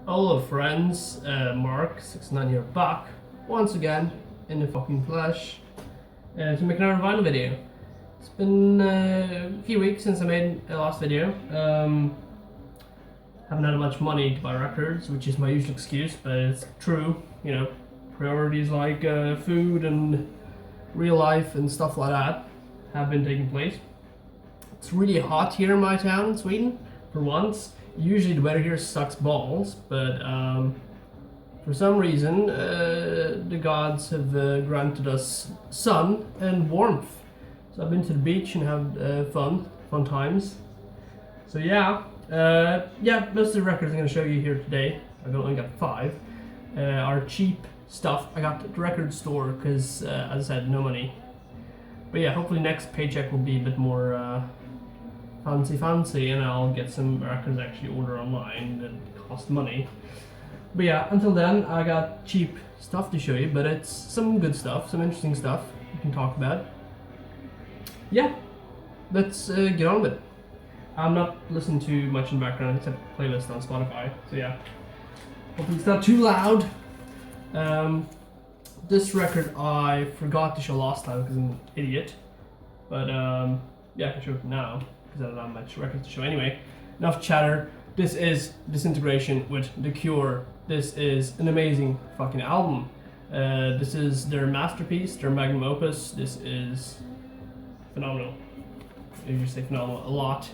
Hello friends, Mark69 here back once again in the fucking flesh to make another vinyl video. It's been a few weeks since I made a last video. Haven't had much money to buy records, which is my usual excuse, but it's true. You know, priorities like food and real life and stuff like that have been taking place. It's really hot here in my town in Sweden, for once. Usually the weather here sucks balls, but for some reason the gods have granted us sun and warmth. So I've been to the beach and had fun times. So yeah, most of the records I'm going to show you here today, I've only got 5, are cheap stuff I got at the record store because, as I said, no money. But yeah, hopefully next paycheck will be a bit more fancy, and I'll get some records actually order online that cost money. But yeah, until then I got cheap stuff to show you, but it's some good stuff, some interesting stuff we can talk about. Yeah, let's get on with it. I'm not listening to much in the background except playlist on Spotify, so yeah, hopefully it's not too loud. This record I forgot to show last time because I'm an idiot, but yeah, I can show it now because I don't have much records to show anyway. Enough chatter. This is Disintegration with The Cure. This is an amazing fucking album. This is their masterpiece, their magnum opus. This is phenomenal. I usually say phenomenal a lot,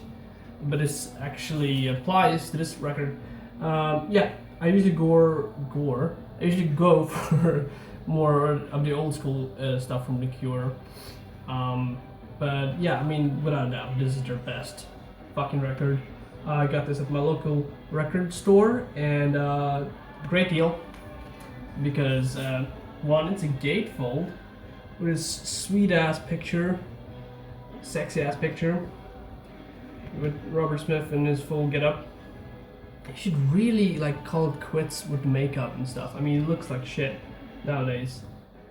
but this actually applies to this record. Yeah, I usually I usually go for more of the old school stuff from The Cure. But yeah, I mean, without a doubt, this is their best fucking record. I got this at my local record store, and great deal because one, it's a gatefold with this sweet ass picture, sexy ass picture with Robert Smith in his full get up. You should really like call it quits with makeup and stuff. I mean, it looks like shit nowadays.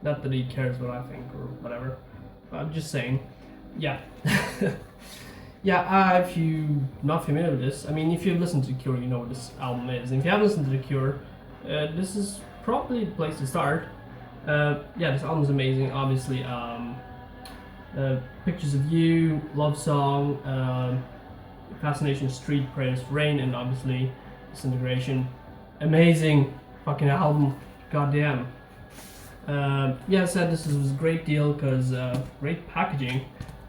Not that he cares what I think or whatever, but I'm just saying. Yeah. Yeah, if you're not familiar with this, I mean, if you've listened to The Cure, you know what this album is. And if you haven't listened to The Cure, this is probably the place to start. Yeah, this album's amazing, obviously. Pictures of You, Love Song, Fascination Street, Prayers for Rain, and obviously Disintegration. Amazing fucking album, goddamn. Yeah, I said this was a great deal because great packaging,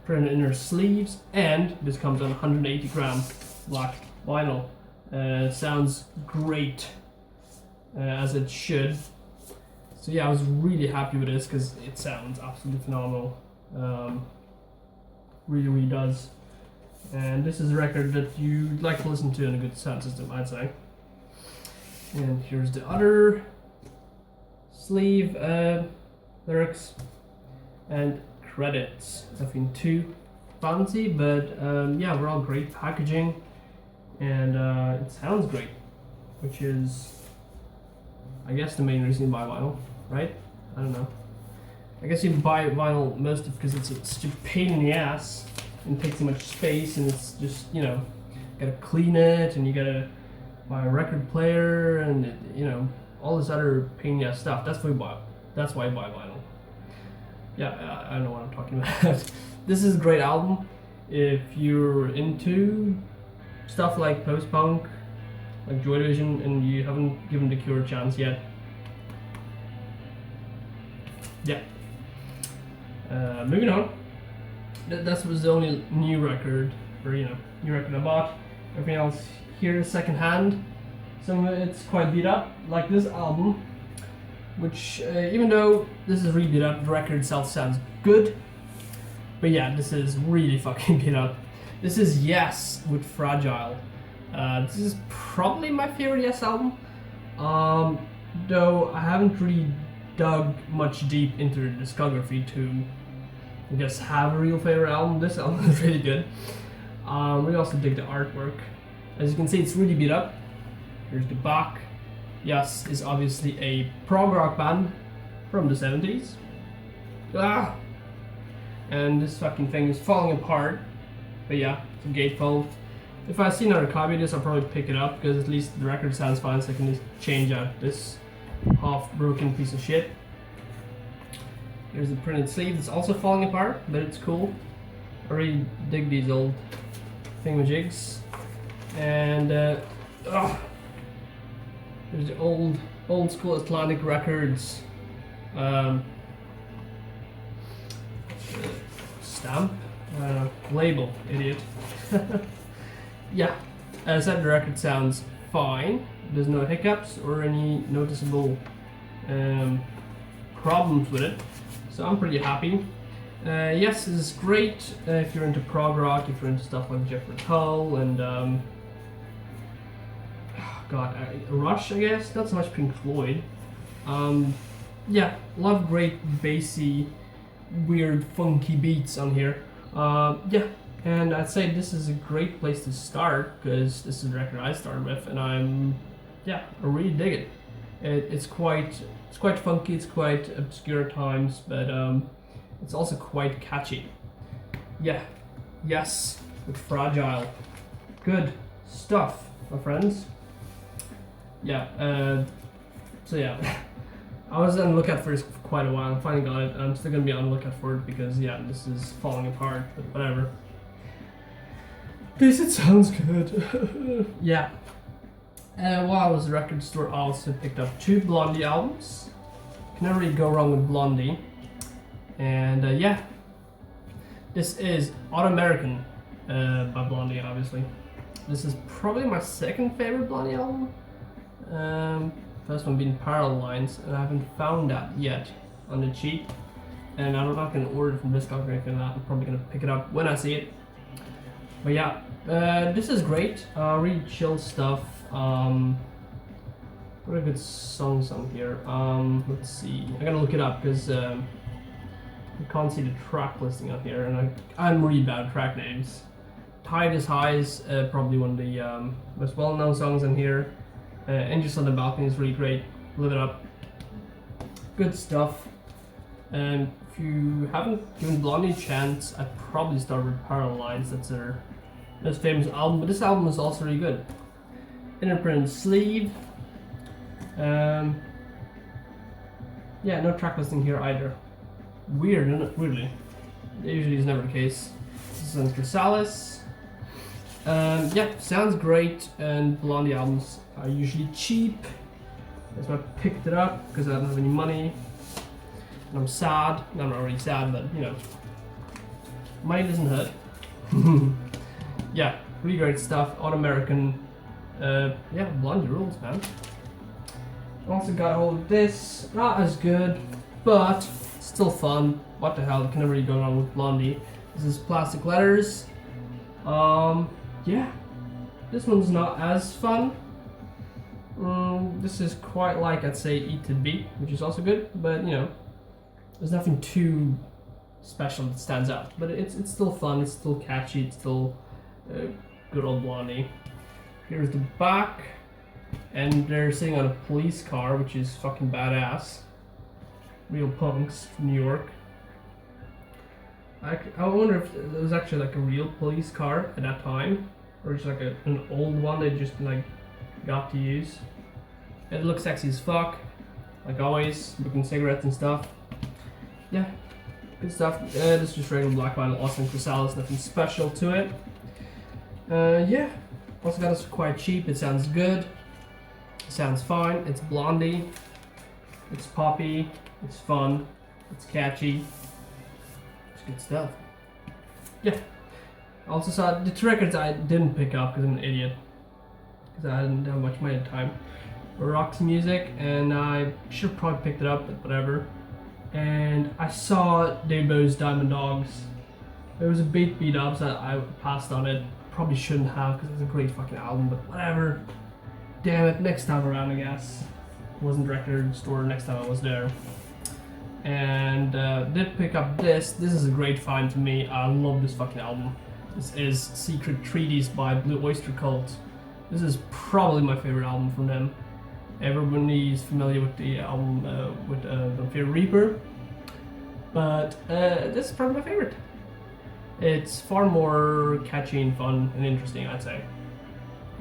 printed in their sleeves, and this comes on 180 gram black vinyl. Sounds great, as it should. So yeah, I was really happy with this because it sounds absolutely phenomenal. Really does. And this is a record that you'd like to listen to in a good sound system, I'd say. And here's the other sleeve lyrics and credits. Nothing too fancy, but yeah, we're all great packaging, and it sounds great, which is, I guess, the main reason you buy vinyl, right? I don't know. I guess you buy vinyl mostly because it's such a pain in the ass and takes so much space, and it's just, you know, gotta clean it, and you gotta buy a record player, and it, you know, all this other pain in the ass stuff. That's why I buy vinyl. Yeah, I don't know what I'm talking about. This is a great album if you're into stuff like post-punk, like Joy Division, and you haven't given The Cure a chance yet. Yeah. Moving on. That was the only new record, or you know, new record I bought. Everything else here is second-hand. Some of it's quite beat up, like this album, which even though this is really beat up, the record itself sounds good. But yeah, this is really fucking beat up. This is Yes with Fragile. This is probably my favorite Yes album. Though I haven't really dug much deep into the discography to, I guess, have a real favorite album. This album is really good. We also dig the artwork. As you can see, it's really beat up. Here's the back. Yes is obviously a prog rock band from the 70s. And this fucking thing is falling apart. But yeah, it's a gatefold. If I see another copy of this, I'll probably pick it up because at least the record sounds fine, so I can just change out this half-broken piece of shit. There's a printed sleeve that's also falling apart, but it's cool. I really dig these old thingamajigs. And there's the old school Atlantic Records stamp, label, idiot. Yeah, as I said, the record sounds fine. There's no hiccups or any noticeable problems with it, so I'm pretty happy. Yes, this is great if you're into prog rock, if you're into stuff like Jeffrey Tull and Rush, I guess. Not so much Pink Floyd. Yeah, love great bassy, weird, funky beats on here. Yeah, and I'd say this is a great place to start because this is the record I started with, and I really dig it. It's quite funky. It's quite obscure at times, but it's also quite catchy. Yeah, yes, with Fragile. Good stuff, my friends. Yeah, so yeah, I was on the lookout for this for quite a while. I finally got it. I'm still gonna be on the lookout for it because yeah, this is falling apart, but whatever. At least it sounds good. Yeah. While I was at the record store, I also picked up 2 Blondie albums. Can never really go wrong with Blondie. And yeah, this is Autoamerican by Blondie, obviously. This is probably my second favorite Blondie album. First one being Parallel Lines, and I haven't found that yet on the cheap. And I'm not going to order it from Discog or anything like that. I'm probably going to pick it up when I see it. But yeah, this is great. Really chill stuff. What are good songs on here? Let's see. I gotta look it up because you can't see the track listing on here, and I'm really bad at track names. Tide is High is probably one of the most well-known songs on here. Angels on the Balcony is really great. Live it up. Good stuff. And if you haven't given Blondie a chance, I'd probably start with Parallel Lines. That's their most famous album, but this album is also really good. Inner printed sleeve. Yeah, no track listing here either. Weird, isn't it? Weirdly. It usually is never the case. This is on Chrysalis. Yeah, sounds great, and Blondie albums are usually cheap. That's why I picked it up, because I don't have any money. And I'm sad. No, I'm not really sad, but you know, money doesn't hurt. Yeah, really great stuff. Autoamerican. Yeah, Blondie rules, man. Also got a hold of this. Not as good, but still fun. What the hell? Can never really go wrong with Blondie. This is Plastic Letters. Yeah, this one's not as fun. This is quite like, I'd say, Eat to Beat, which is also good, but you know, there's nothing too special that stands out. But it's still fun. It's still catchy. It's still good old Blondie. Here's the back, and they're sitting on a police car, which is fucking badass. Real punks from New York. I wonder if it was actually like a real police car at that time, or just like an old one they just like got to use. It looks sexy as fuck, like always, smoking cigarettes and stuff. Yeah, good stuff. This is just regular black vinyl, Austin Chrysalis, nothing special to it. Yeah. Also got this quite cheap. It sounds good. It sounds fine. It's Blondie. It's poppy. It's fun. It's catchy. It's good stuff. Yeah. I also saw the 2 records I didn't pick up because I'm an idiot. Because I didn't have much money at the time. Rock's music, and I should have probably picked it up, but whatever. And I saw David Bowie's Diamond Dogs. It was a beat up, so I passed on it. Probably shouldn't have because it's a great fucking album, but whatever. Damn it, next time around, I guess. Wasn't record store next time I was there. And did pick up this. This is a great find to me. I love this fucking album. This is Secret Treaties by Blue Öyster Cult. This is probably my favorite album from them. Everybody's familiar with the album with Vampire Reaper, but this is probably my favorite. It's far more catchy and fun and interesting, I'd say.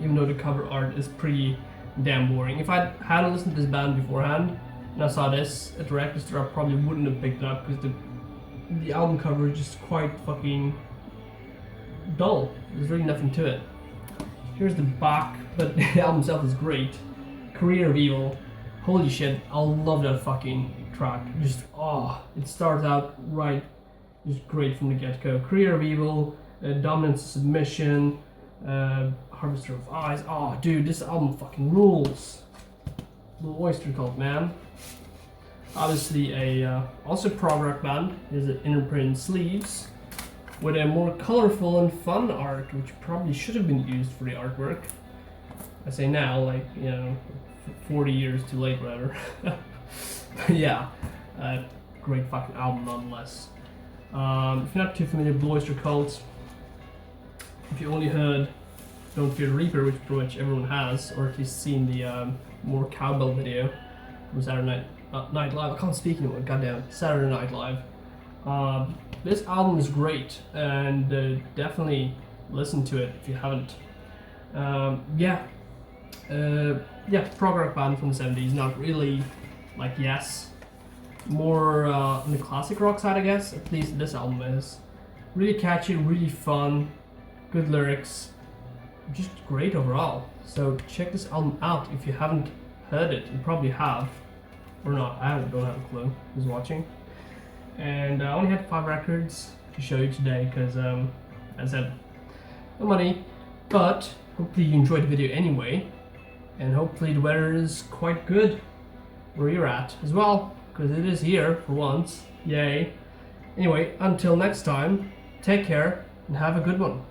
even though the cover art is pretty damn boring. If I hadn't listened to this band beforehand and I saw this at the record store, I probably wouldn't have picked it up because the album cover is just quite fucking dull. There's really nothing to it. Here's the back, but the album itself is great. Career of Evil. Holy shit, I love that fucking track. Just, it starts out right, just great from the get-go. Career of Evil, Dominance Submission, Harvester of Eyes. Oh, dude, this album fucking rules. Little Öyster cult, man. Obviously a also prog rock band. There's an Interprint sleeves with a more colorful and fun art, which probably should have been used for the artwork. I say now, like, you know, 40 years too late, whatever. Yeah, great fucking album nonetheless. If you're not too familiar with Öyster cult, if you only heard Don't Fear the Reaper, which pretty much everyone has, or at least seen the more cowbell video from Saturday Night Live. I can't speak anymore, goddamn. Saturday Night Live. This album is great, and definitely listen to it if you haven't. Yeah, prog rock band from the 70s, not really like Yes. More on the classic rock side, I guess. At least this album is. Really catchy, really fun, good lyrics, just great overall. So check this album out if you haven't heard it. You probably have, or not. I don't have a clue who's watching. And I only had 5 records to show you today because, as I said, no money. But hopefully you enjoyed the video anyway, and hopefully the weather is quite good where you're at as well, because it is here for once. Yay. Anyway, until next time, take care and have a good one.